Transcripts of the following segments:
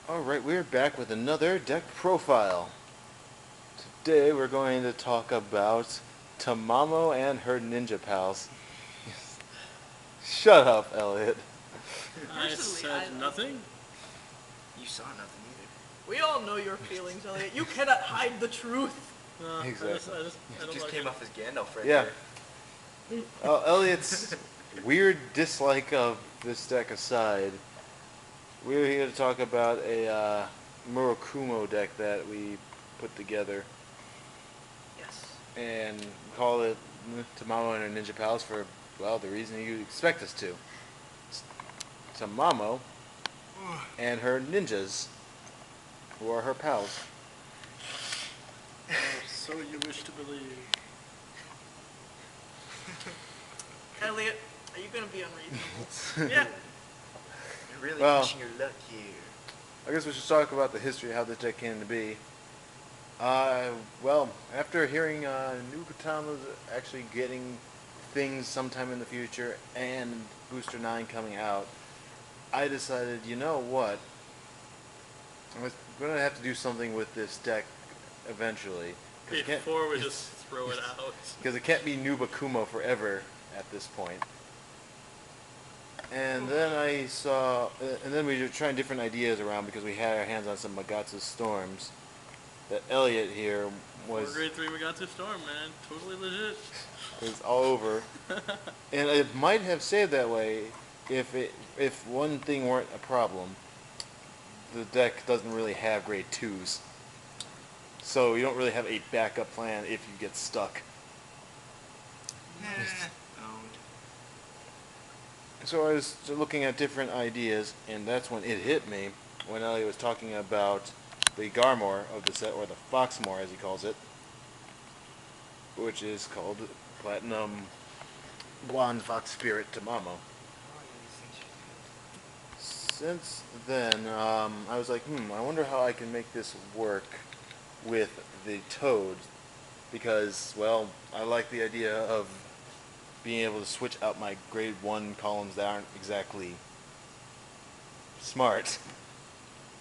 Alright, we're back with another deck profile. Today we're going to talk about Tamamo and her ninja pals. Shut up, Elliot. I Personally, said I nothing. You saw nothing either. We all know your feelings, Elliot. You cannot hide the truth. No, Exactly. I You don't just like came it. off as Gandalf right Yeah. there. Elliot's weird dislike of this deck aside, we're here to talk about a Murakumo deck that we put together Yes. and call it Tamamo and her ninja pals for, well, the reason you expect us to. Tamamo and her ninjas, who are her pals. So you wish to believe. Elliot, are you gonna be unreasonable? Yeah. You're really Well- pushing your luck here. I guess we should talk about the history of how this deck came to be. Well, after hearing New Katana's actually getting things sometime in the future and Booster 9 coming out, I decided, you know what? I'm going to have to do something with this deck eventually. Before we just throw it out. Because it can't be Nubakumo forever at this point. And then I saw, and then we were trying different ideas around because we had our hands on some Mangatsu Storms. That Elliot here was grade 3 Mangatsu Storm, man. Totally legit. all over, and it might have stayed that way if one thing weren't a problem. The deck doesn't really have grade 2s, so you don't really have a backup plan if you get stuck. Owned. So I was looking at different ideas, and that's when it hit me when Elliot was talking about the Garmor of the set, or the Foxmore as he calls it, which is called Platinum Blonde Fox Spirit Tamamo. Oh, yeah, these things Since then, I was like, I wonder how I can make this work with the Toad, because, well, I like the idea of being able to switch out my grade 1 columns that aren't exactly smart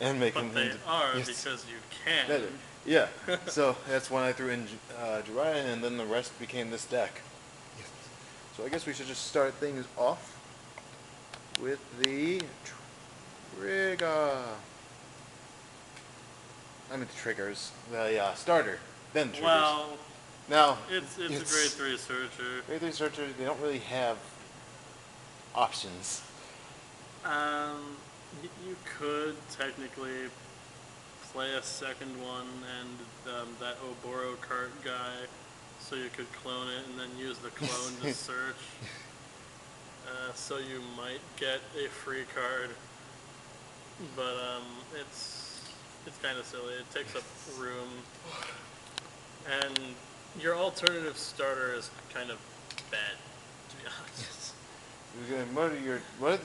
and make them But they into... are Yes. because you can. That- yeah, so that's when I threw in Jiraiya, and then the rest became this deck. So I guess we should just start things off with the trigger. I mean the triggers. The starter, then triggers. Well, Now, it's a grade 3 searcher. grade 3 searchers, they don't really have options. You could technically play a second one and that Oboro cart guy, so you could clone it and then use the clone to search. So you might get a free card, but it's kind of silly. It takes up room, and your alternative starter is kind of bad, to be honest.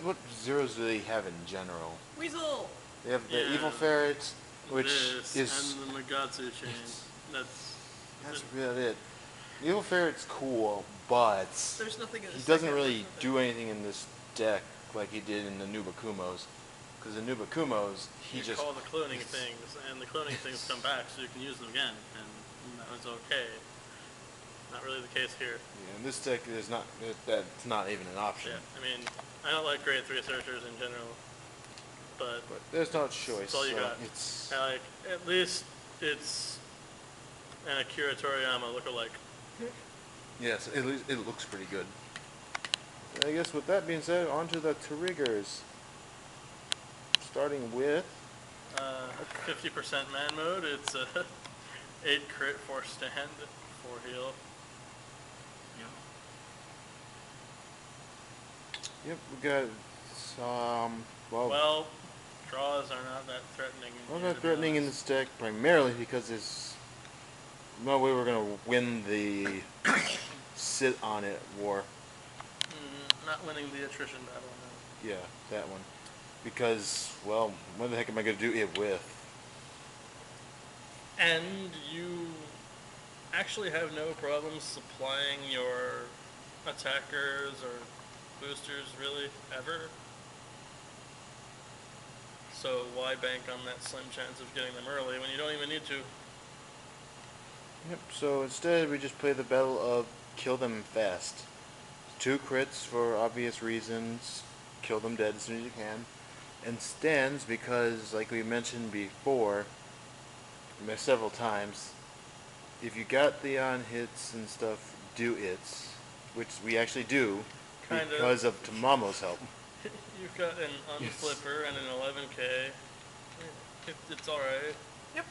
What zeros do they have in general? Weasel! They have the Yeah. Evil Ferret, which This is... and the Mangatsu chain. That's That's about it. The Evil Ferret's cool, but There's nothing in he this doesn't deck really that- do anything in this deck like he did in the Nubakumos. Because the Nubakumos, he you just... call the cloning things, and the cloning things come back, so you can use them again, and that was okay. Not really the case here. Yeah, in this deck, that's not even an option. Yeah, I mean, I don't like grade 3 searchers in general, but But there's no choice. that's all you so got. It's... I like, at least it's an Akira Toriyama lookalike. Yes, at least it looks pretty good. I guess with that being said, on to the triggers. Starting with... 50% man mode, it's 8 crit, 4 stand, 4 heal. Yep, we got some... Well, draws are not that threatening. I'm here, not to be threatening in honest. this deck primarily because there's no way we're going to win the sit on it war. Not winning the attrition battle, no. Yeah, that one. Because, well, what the heck am I going to do it with? And you actually have no problem supplying your attackers or boosters, really, ever. So why bank on that slim chance of getting them early when you don't even need to? Yep, so instead we just play the battle of kill them fast. 2 crits for obvious reasons, kill them dead as soon as you can. And stands because, like we mentioned before, several times, if you got the on hits and stuff, do its, which we actually do, Kind of. because of Tamamo's help. You've got an Yes. unflipper and an 11k. It's alright. Yep.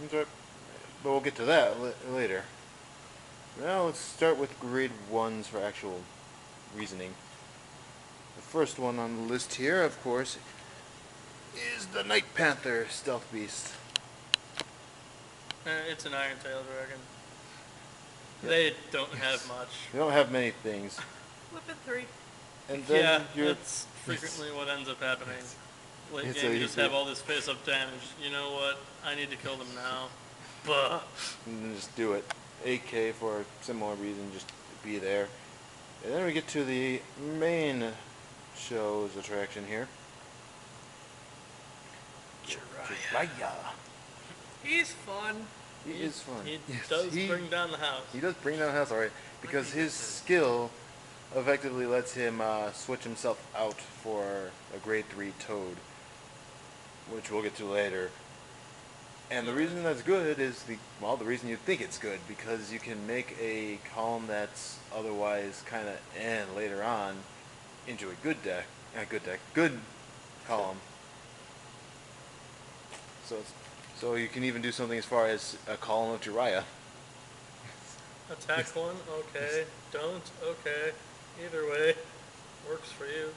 That's right. But we'll get to that later. Now let's start with grade 1s for actual reasoning. The first one on the list here, of course, is the Night Panther Stealth Beast. It's an Iron Tail Dragon. Yep. They don't have much. You don't have many things. Flip it 3. And then Yeah, you're... that's frequently what ends up happening. Late It's game, a- you just have all this face-up damage. You know what? I need to kill them now. But And then just do it. 8k for a similar reason, just be there. And then we get to the main show's attraction here. Jiraiya. He's fun. He is fun. he Yes, does bring down the house. He does bring down the house, alright, because his skill effectively lets him switch himself out for a grade 3 Toad, which we'll get to later. And the reason that's good is the reason you think it's good, because you can make a column that's otherwise kind of later on into a good column. So you can even do something as far as a column of Jiraiya. Attack one, okay. Don't, okay. Either way, works for you.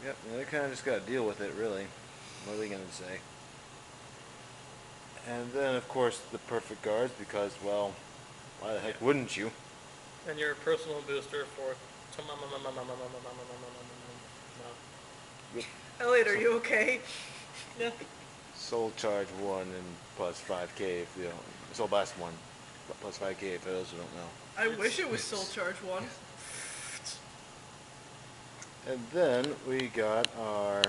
Yep, and they kind of just got to deal with it, really. What are they going to say? And then, of course, the perfect guards, because, well, why the heck wouldn't you? And your personal booster for Elliot, are you okay? Yeah. Soul Charge 1 and plus 5k if you don't. Soul Blast 1. Plus 5k for those who don't know. I wish it was Soul Charge 1. And then we got our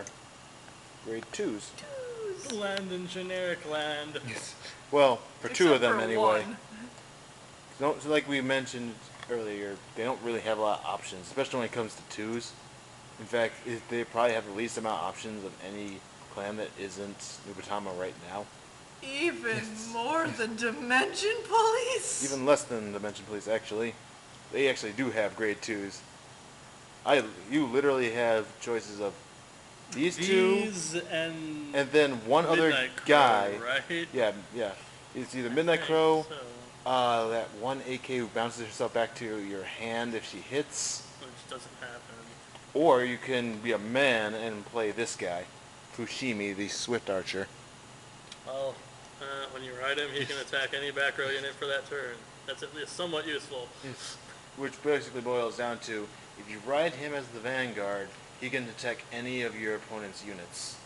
grade 2s. Land in generic land. Well, for 2 of Except them for anyway. one. So like we mentioned earlier, they don't really have a lot of options, especially when it comes to 2s. In fact, they probably have the least amount of options of any clan that isn't Nubatama right now. Even more than Dimension Police? Even less than Dimension Police, actually. They actually do have grade 2s. You literally have choices of these 2, and and then one other Midnight Crow, guy. right? Yeah. It's either Midnight Crow, So, that one AK who bounces herself back to your hand if she hits, which doesn't happen. or you can be a man and play this guy, Fushimi, the Swift Archer. Well, when you ride him, he can attack any back row unit for that turn. That's at least somewhat useful. Which basically boils down to, if you ride him as the Vanguard, he can attack any of your opponent's units.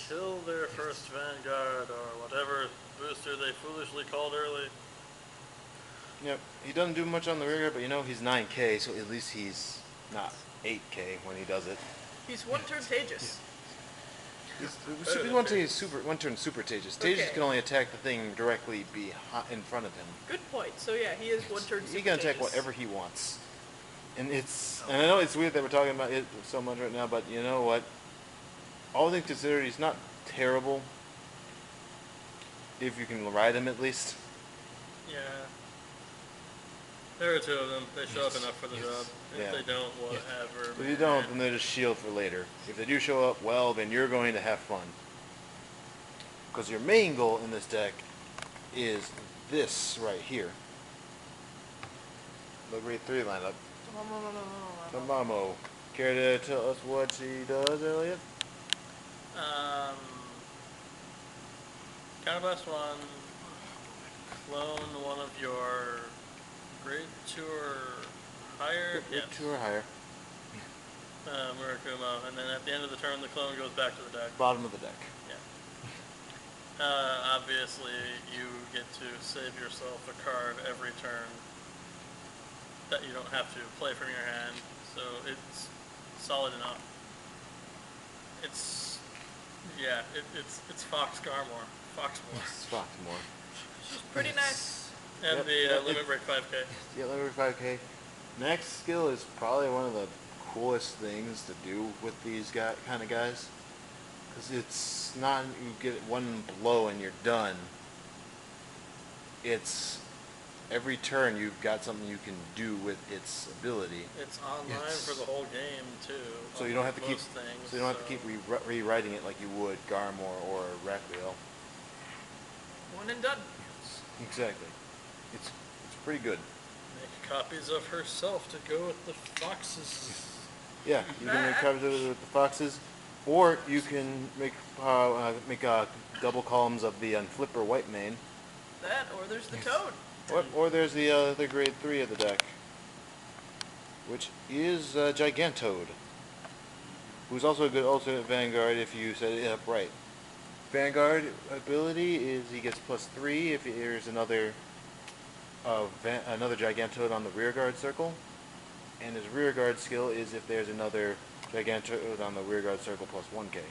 Kill their first Vanguard or whatever booster they foolishly called early. Yep, he doesn't do much on the rear, but he's 9k, so at least he's not 8k when he does it. He's one turn Tagus. He's one turn super Tagus. Tagus Okay. can only attack the thing directly in front of him. Good point. So yeah, he is one turn He can attack Tagus. whatever he wants. And I know it's weird that we're talking about it so much right now, but you know what? All things considered, he's not terrible. If you can ride him at least. Yeah. There are 2 of them. They show up enough for the job. If Yeah. they don't, whatever. If you don't, then they're just shield for later. If they do show up, well, then you're going to have fun. Because your main goal in this deck is this right here. The grade 3 lineup. Tamamo. Care to tell us what she does, Elliot? Counterblast 1, clone one of your grade 2 or higher. Grade 2 or higher. Murakumo, and then at the end of the turn, the clone goes back to the deck. Bottom of the deck. Yeah. Obviously, you get to save yourself a card every turn that you don't have to play from your hand, so it's solid enough. It's yeah, it's Fox Garmore, Foxmore, It's Foxmore. She's pretty nice. and Yep, the yep, Limit Break 5K. Yeah, level 5K. Next skill is probably one of the coolest things to do with these kind of guys. Because it's not you get one blow and you're done. It's every turn you've got something you can do with its ability. It's online Yes. for the whole game too. So you don't have to keep. most things, So you don't have to keep rewriting it like you would Garmore or Raquiel. One and done. Exactly. It's pretty good. Make copies of herself to go with the foxes. Yeah, you can make copies of it with the foxes, or you can make double columns of the Flipper White Mane. That, or there's the toad. Or there's the grade 3 of the deck, which is Gigantoad, who's also a good alternate Vanguard if you set it up right. Vanguard ability is he gets +3 if there's another Gigantoad on the rear guard circle, and his rear guard skill is if there's another Gigantoad on the rear guard circle +1k.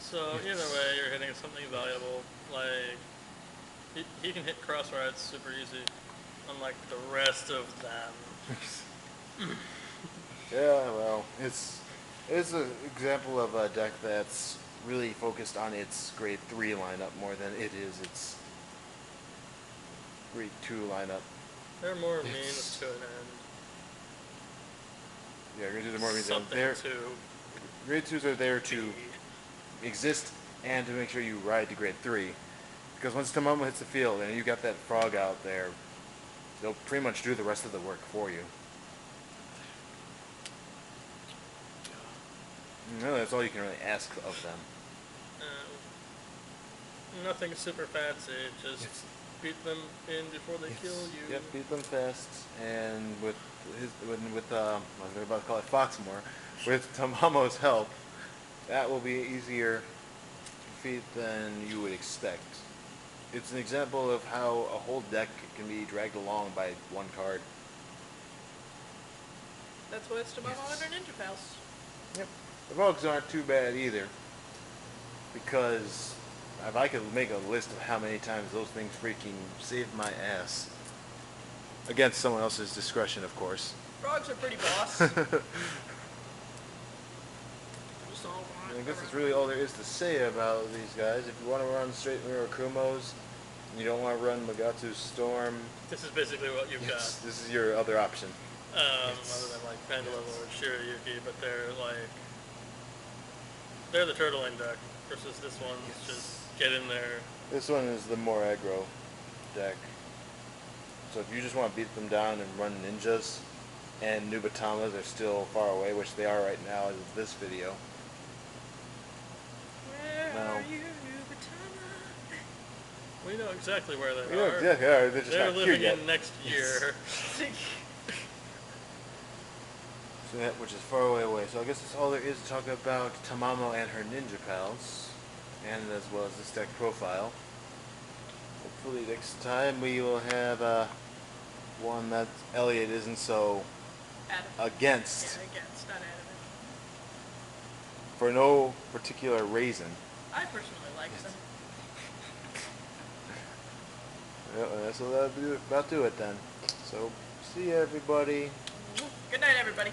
So either way, you're hitting something valuable. Like he can hit cross rides super easy, unlike the rest of them. Yeah, well, it's an example of a deck that's really focused on its grade 3 lineup more than it is its grade 2 lineup. They're more means to an end. Yeah, grade 2s are more means than Something they're to grade 2s are there to exist and to make sure you ride to grade 3. Because once Tamamo hits the field and you got that frog out there, they'll pretty much do the rest of the work for you. No, that's all you can really ask of them. Nothing super fancy. Just beat them in before they kill you. Yep, beat them fast, and with I was about to call it Foxmore, with Tamamo's help, that will be easier to defeat than you would expect. It's an example of how a whole deck can be dragged along by one card. That's why it's Tamamo and her Ninja Pals. Yep. The bugs aren't too bad either, because if I could make a list of how many times those things freaking saved my ass, against someone else's discretion, of course. Frogs are pretty boss. I guess that's really all there is to say about these guys. If you want to run straight Murakumos, and you don't want to run Mangatsu Storm, This is basically what you've got. this is your other option. Other than like Pendulum or Shirayuki, but they're the turtling deck versus this one's just get in there. This one is the more aggro deck. So if you just want to beat them down and run ninjas, and Nubatamas are still far away, which they are right now as of this video. Where No. are you, Nubatama? We know exactly where they You know are. exactly, they're just They're not here living yet. in next year. So that, which is far away. So I guess that's all there is to talk about Tamamo and her ninja pals, and as well as this deck profile. Hopefully next time we will have one that Elliot isn't so against Yeah, against, not adamant. for no particular reason. I personally like them. Yeah, so that'll about do it then. So see you everybody. Good night, everybody.